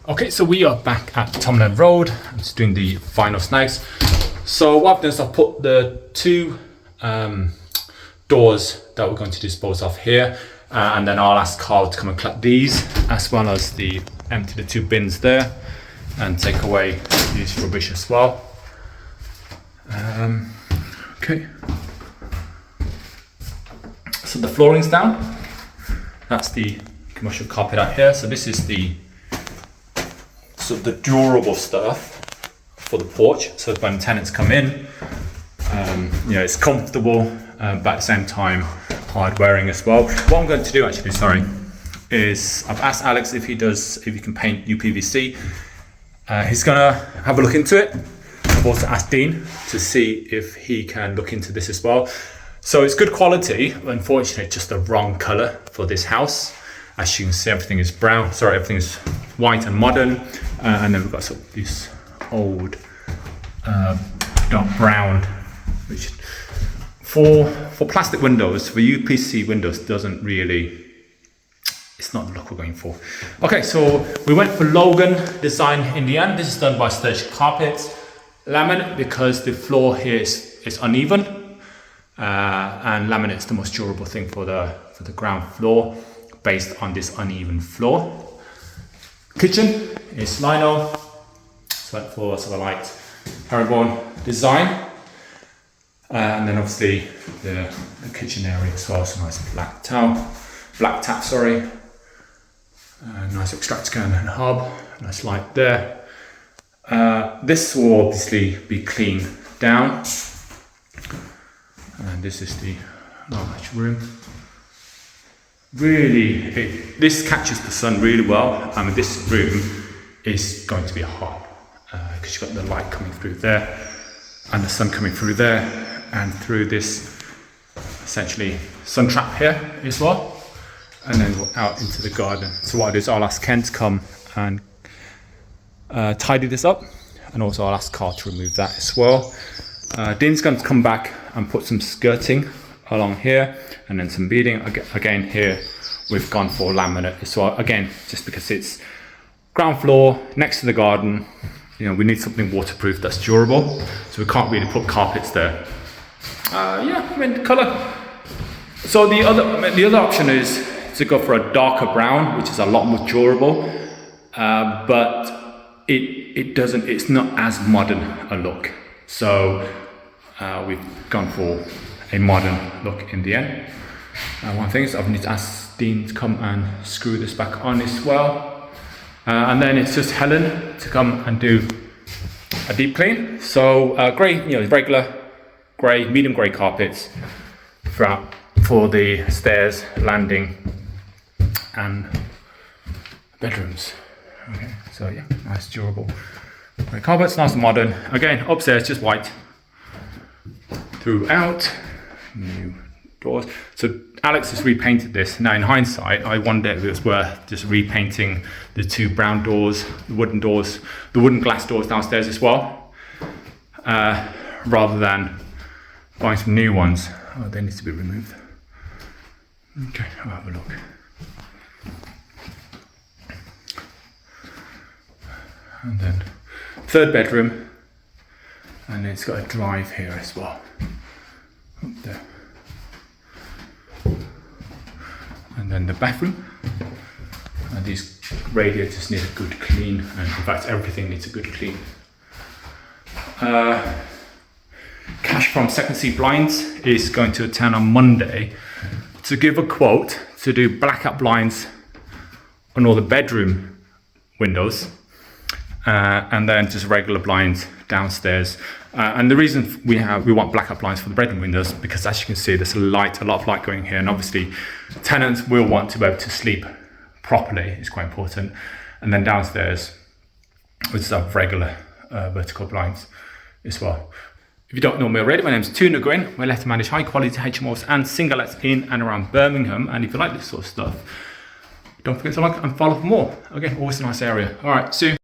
Okay, so we are back at Tomlan Road. I'm just doing the final snags. So what I've done is I've put the two doors that we're going to dispose of here, and then I'll ask Carl to come and collect these, as well as empty the two bins there and take away this rubbish as well. Okay. So the flooring's down. That's the commercial carpet out here. So this is the durable stuff for the porch. So when tenants come in, it's comfortable, but at the same time hard wearing as well. What I'm going to do actually, is I've asked Alex if he can paint UPVC. He's gonna have a look into it. I've also asked Dean to see if he can look into this as well. So it's good quality, unfortunately just the wrong color for this house. As you can see, everything is brown. Sorry, everything is white and modern, and then we've got sort of this old dark brown, which for plastic windows, for UPVC windows, doesn't really. It's not the look we're going for. Okay, so we went for Logan design in the end. This is done by Sturge Carpets. Laminate, because the floor here is uneven, and laminate is the most durable thing for the ground floor, based on this uneven floor. Kitchen is lino, so for sort of light herringbone design, and then obviously the kitchen area as well. So nice black tap, sorry. Nice extractor can and hub, nice light there. This will obviously be cleaned down, and this is the large room. Really, this catches the sun really well. I mean, this room is going to be hot because you've got the light coming through there and the sun coming through there and through this essentially sun trap here as well. And then we're out into the garden. So what I do is I'll ask Ken to come and tidy this up, and also I'll ask Carl to remove that as well. Dean's going to come back and put some skirting along here, and then some beading. Again here we've gone for laminate as well, again just because it's ground floor next to the garden. We need something waterproof that's durable, so we can't really put carpets there. The colour. So the other option is to go for a darker brown, which is a lot more durable, but it's not as modern a look. So we've gone for a modern look in the end. One thing is I need to ask Dean to come and screw this back on as well. And then it's just Helen to come and do a deep clean. So grey, regular grey, medium grey carpets throughout for the stairs, landing, and bedrooms. Okay, so yeah, nice durable grey carpets, nice and modern. Again, upstairs just white throughout. New doors. So Alex has repainted this. Now in hindsight, I wonder if it was worth just repainting the two brown doors, the wooden glass doors downstairs as well, rather than buying some new ones. Oh, they need to be removed. Okay, I'll have a look. And then third bedroom, and it's got a drive here as well. Up there. And then the bathroom. And these radiators need a good clean, and in fact everything needs a good clean. Cash from Second Sea Blinds is going to attend on Monday to give a quote to do blackout blinds on all the bedroom windows, and then just regular blinds downstairs. And the reason we want blackout blinds for the bedroom windows, because as you can see, there's a lot of light going here, and obviously tenants will want to be able to sleep properly. It's quite important. And then downstairs we just have regular vertical blinds as well. If you don't know me already, my name is Nguyen. We let to manage high quality HMOs and single lets in and around Birmingham. And if you like this sort of stuff, don't forget to like and follow for more. Again, always a nice area. All right, see you.